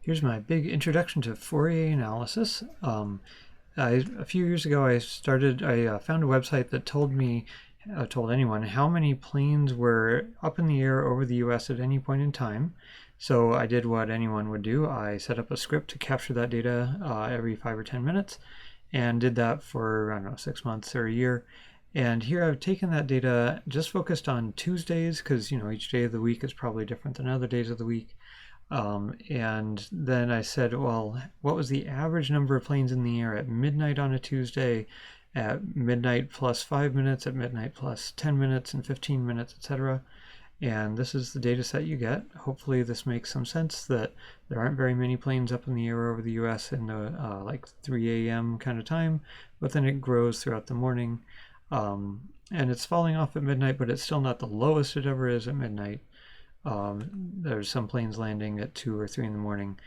Here's my big introduction to Fourier Analysis. A few years ago, I found a website that told anyone how many planes were up in the air over the US at any point in time. So I did what anyone would do. I set up a script to capture that data every 5 or 10 minutes and did that for, I don't know, 6 months or a year. And here I've taken that data, just focused on Tuesdays, because each day of the week is probably different than other days of the week. And then I said, well, what was the average number of planes in the air at midnight on a Tuesday, at midnight plus 5 minutes, at midnight plus 10 minutes and 15 minutes, etc. And this is the data set you get. Hopefully this makes some sense that there aren't very many planes up in the air over the US in the like 3 a.m. kind of time, but then it grows throughout the morning. And it's falling off at midnight, but it's still not the lowest it ever is at midnight. There's some planes landing at 2 or 3 in the morning.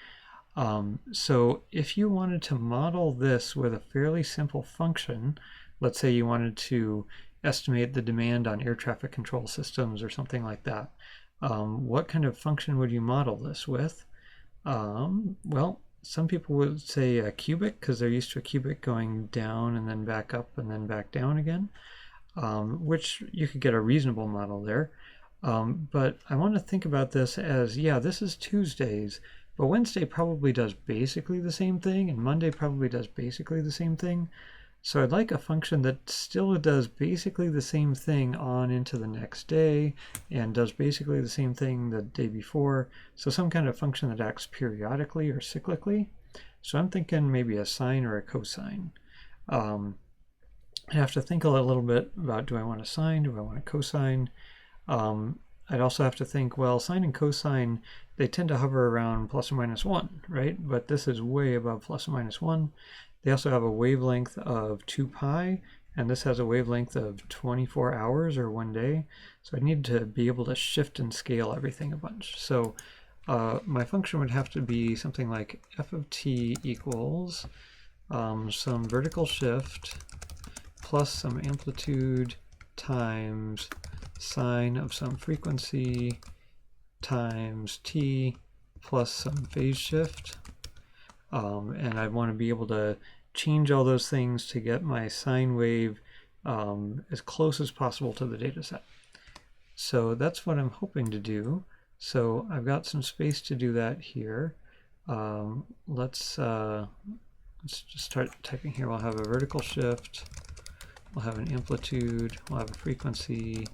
So if you wanted to model this with a fairly simple function, let's say you wanted to estimate the demand on air traffic control systems or something like that, what kind of function would you model this with? Well, some people would say a cubic, because they're used to a cubic going down and then back up and then back down again, which you could get a reasonable model there. But I want to think about this as, yeah, this is Tuesdays, but Wednesday probably does basically the same thing, and Monday probably does basically the same thing. So I'd like a function that still does basically the same thing on into the next day, and does basically the same thing the day before. So some kind of function that acts periodically or cyclically. So I'm thinking maybe a sine or a cosine. I have to think a little bit about, do I want a sine, do I want a cosine? I'd also have to think, well, sine and cosine, they tend to hover around plus or minus 1, right? But this is way above plus or minus 1. They also have a wavelength of 2 pi, and this has a wavelength of 24 hours or 1 day. So I need to be able to shift and scale everything a bunch. So my function would have to be something like f of t equals some vertical shift plus some amplitude times sine of some frequency times t plus some phase shift. And I want to be able to change all those things to get my sine wave as close as possible to the data set. So that's what I'm hoping to do. So I've got some space to do that here. Let's just start typing here. We'll have a vertical shift, we'll have an amplitude, we'll have a frequency,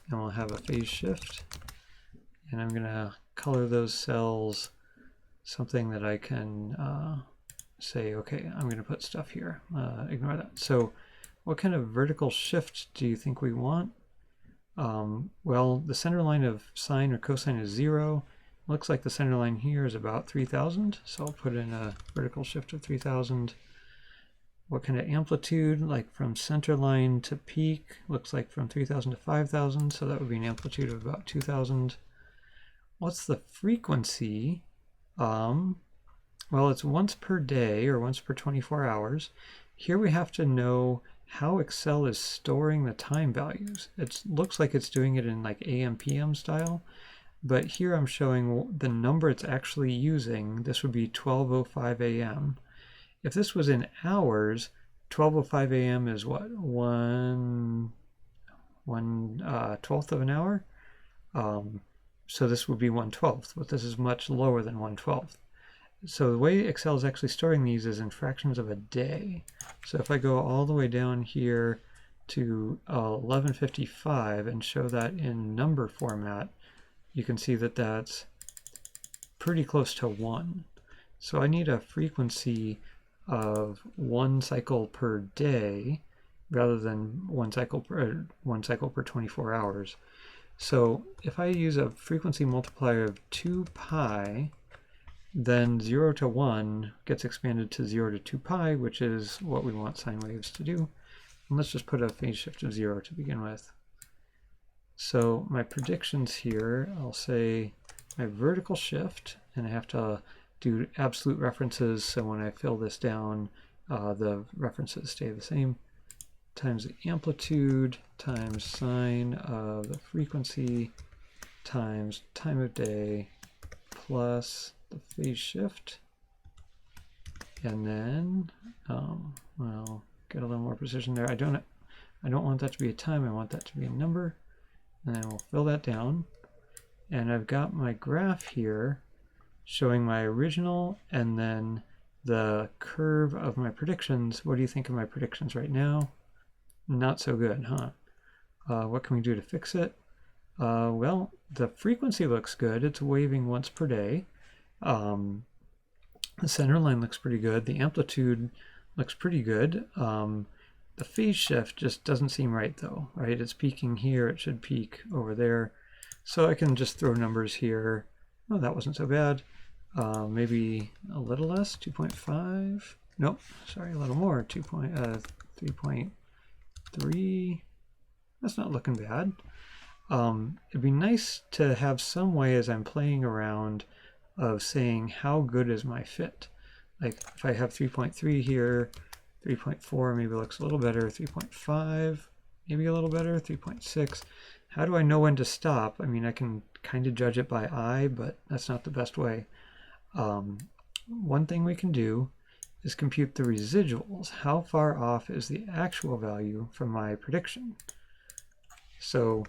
and we'll have a phase shift. And I'm going to color those cells something that I can say, okay, I'm going to put stuff here. Ignore that. So what kind of vertical shift do you think we want? Well, the center line of sine or cosine is 0. Looks like the center line here is about 3000, so I'll put in a vertical shift of 3000. What kind of amplitude? Like from center line to peak, looks like from 3000 to 5000, so that would be an amplitude of about 2000. What's the frequency? Well, it's once per day or once per 24 hours. Here we have to know how Excel is storing the time values. It looks like it's doing it in like AM PM style, but here I'm showing the number it's actually using. This would be 12:05 a.m. If this was in hours, 12:05 a.m. is what, 1/12 of an hour? So this would be 1/12, but this is much lower than 1/12. So the way Excel is actually storing these is in fractions of a day. So if I go all the way down here to 1155 and show that in number format, you can see that that's pretty close to 1. So I need a frequency of 1 cycle per day rather than 1 cycle per 24 hours. So if I use a frequency multiplier of 2 pi, then 0 to 1 gets expanded to 0 to 2 pi, which is what we want sine waves to do. And let's just put a phase shift of 0 to begin with. So my predictions here, I'll say my vertical shift, and I have to do absolute references, so when I fill this down, the references stay the same, times the amplitude times sine of the frequency times time of day plus the phase shift, and then, well, get a little more precision there. I don't want that to be a time, I want that to be a number. And then we'll fill that down. And I've got my graph here showing my original and then the curve of my predictions. What do you think of my predictions right now? Not so good, huh? What can we do to fix it? Well, the frequency looks good. It's waving once per day. The center line looks pretty good. The amplitude looks pretty good. The phase shift just doesn't seem right though, right? It's peaking here, it should peak over there. So I can just throw numbers here. Oh, that wasn't so bad. Maybe a little less, 2.5. Nope, sorry, a little more, 3.3. That's not looking bad. It'd be nice to have some way as I'm playing around of saying how good is my fit. Like if I have 3.3 here, 3.4 maybe looks a little better, 3.5 maybe a little better, 3.6. How do I know when to stop? I mean, I can kind of judge it by eye, but that's not the best way. One thing we can do is compute the residuals. How far off is the actual value from my prediction? So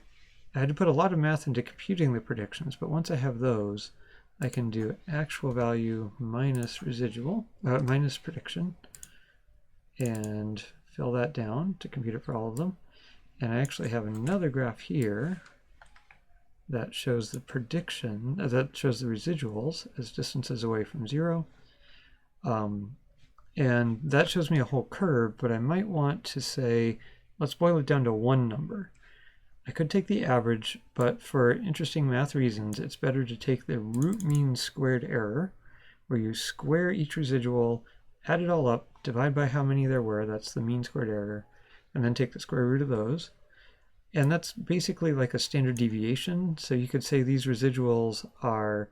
I had to put a lot of math into computing the predictions, but once I have those, I can do actual value minus residual, minus prediction, and fill that down to compute it for all of them. And I actually have another graph here that shows the prediction, that shows the residuals as distances away from 0. And that shows me a whole curve, but I might want to say, let's boil it down to one number. I could take the average, but for interesting math reasons, it's better to take the root mean squared error, where you square each residual, add it all up, divide by how many there were, that's the mean squared error, and then take the square root of those. And that's basically like a standard deviation. So you could say these residuals are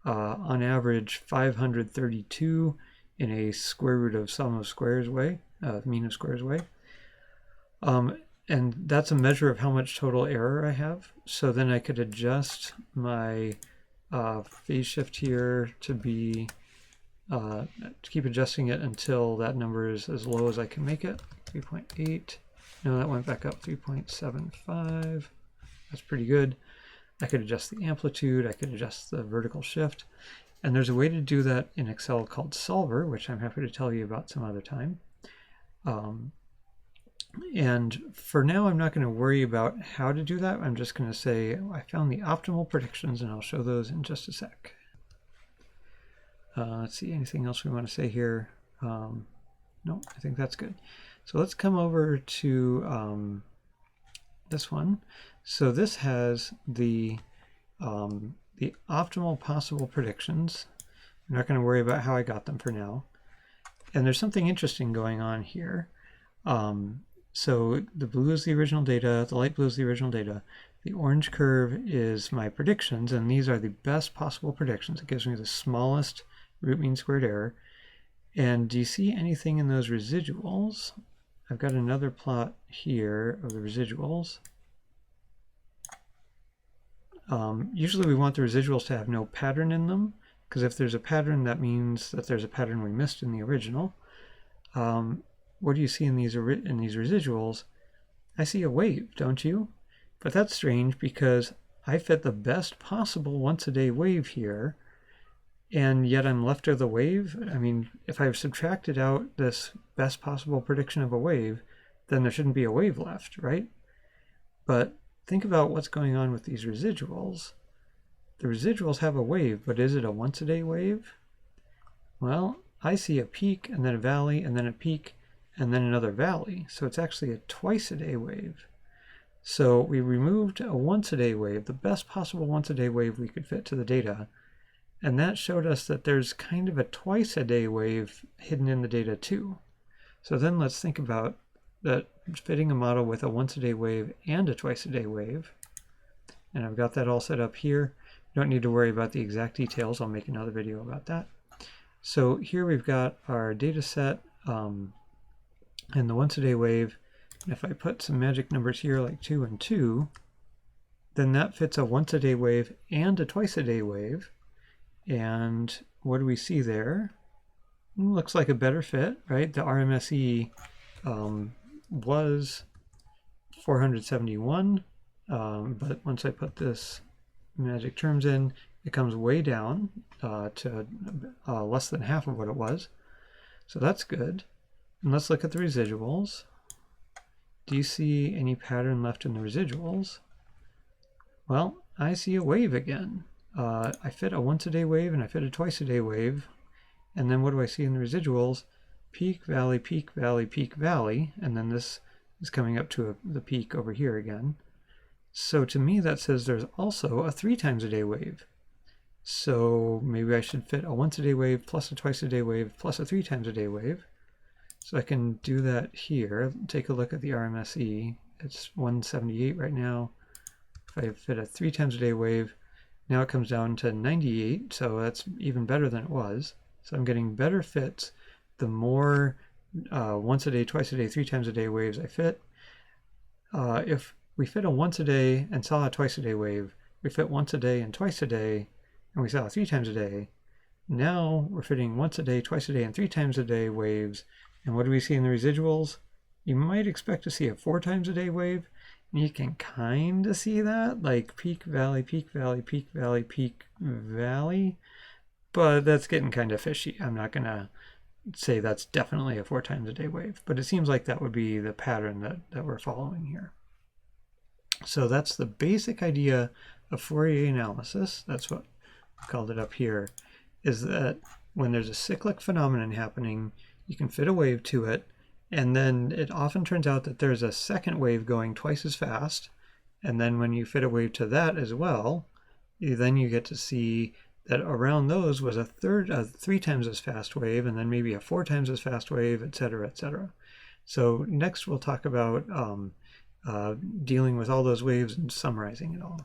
on average 532 in a square root of sum of squares way, mean of squares way. And that's a measure of how much total error I have. So then I could adjust my phase shift here to be, to keep adjusting it until that number is as low as I can make it, 3.8. No, that went back up, 3.75. That's pretty good. I could adjust the amplitude, I could adjust the vertical shift. And there's a way to do that in Excel called Solver, which I'm happy to tell you about some other time. And for now, I'm not going to worry about how to do that. I'm just going to say I found the optimal predictions, and I'll show those in just a sec. Let's see, anything else we want to say here? No, I think that's good. So let's come over to this one. So this has the optimal possible predictions. I'm not going to worry about how I got them for now. And there's something interesting going on here. So the blue is the original data, the light blue is the original data. The orange curve is my predictions, and these are the best possible predictions. It gives me the smallest root mean squared error. And do you see anything in those residuals? I've got another plot here of the residuals. Usually we want the residuals to have no pattern in them, because if there's a pattern, that means that there's a pattern we missed in the original. What do you see in these residuals? I see a wave, don't you? But that's strange because I fit the best possible once-a-day wave here, and yet I'm left with a wave. I mean, if I've subtracted out this best possible prediction of a wave, then there shouldn't be a wave left, right? But think about what's going on with these residuals. The residuals have a wave, but is it a once-a-day wave? Well, I see a peak, and then a valley, and then a peak, and then another valley. So it's actually a twice-a-day wave. So we removed a once-a-day wave, the best possible once-a-day wave we could fit to the data, and that showed us that there's kind of a twice-a-day wave hidden in the data too. So then let's think about that fitting a model with a once-a-day wave and a twice-a-day wave. And I've got that all set up here. Don't need to worry about the exact details. I'll make another video about that. So here we've got our data set and the once-a-day wave. And if I put some magic numbers here like 2 and 2, then that fits a once-a-day wave and a twice-a-day wave. And what do we see there? Looks like a better fit, right? The RMSE was 471, but once I put this magic terms in, it comes way down to less than half of what it was. So that's good. And let's look at the residuals. Do you see any pattern left in the residuals? Well, I see a wave again. I fit a once-a-day wave and I fit a twice-a-day wave. And then what do I see in the residuals? Peak, valley, peak, valley, peak, valley. And then this is coming up to the peak over here again. So to me that says there's also a 3 times a day wave. So maybe I should fit a once-a-day wave plus a twice-a-day wave plus a 3 times a day wave. So I can do that here. Take a look at the RMSE. It's 178 right now. If I fit a 3 times a day wave, now it comes down to 98, so that's even better than it was. So I'm getting better fits the more once a day, twice a day, 3 times a day waves I fit. If we fit a once a day and saw a twice a day wave, we fit once a day and twice a day, and we saw 3 times a day. Now we're fitting once a day, twice a day, and 3 times a day waves. And what do we see in the residuals? You might expect to see a 4 times a day wave. And you can kind of see that, like peak, valley, peak, valley, peak, valley, peak, valley. But that's getting kind of fishy. I'm not going to say that's definitely a 4 times a day wave. But it seems like that would be the pattern that we're following here. So that's the basic idea of Fourier analysis. That's what we called it up here, is that when there's a cyclic phenomenon happening, you can fit a wave to it, and then it often turns out that there's a second wave going twice as fast, and then when you fit a wave to that as well, then you get to see that around those was a 3 times as fast wave, and then maybe a 4 times as fast wave, etc., etc. So next we'll talk about dealing with all those waves and summarizing it all.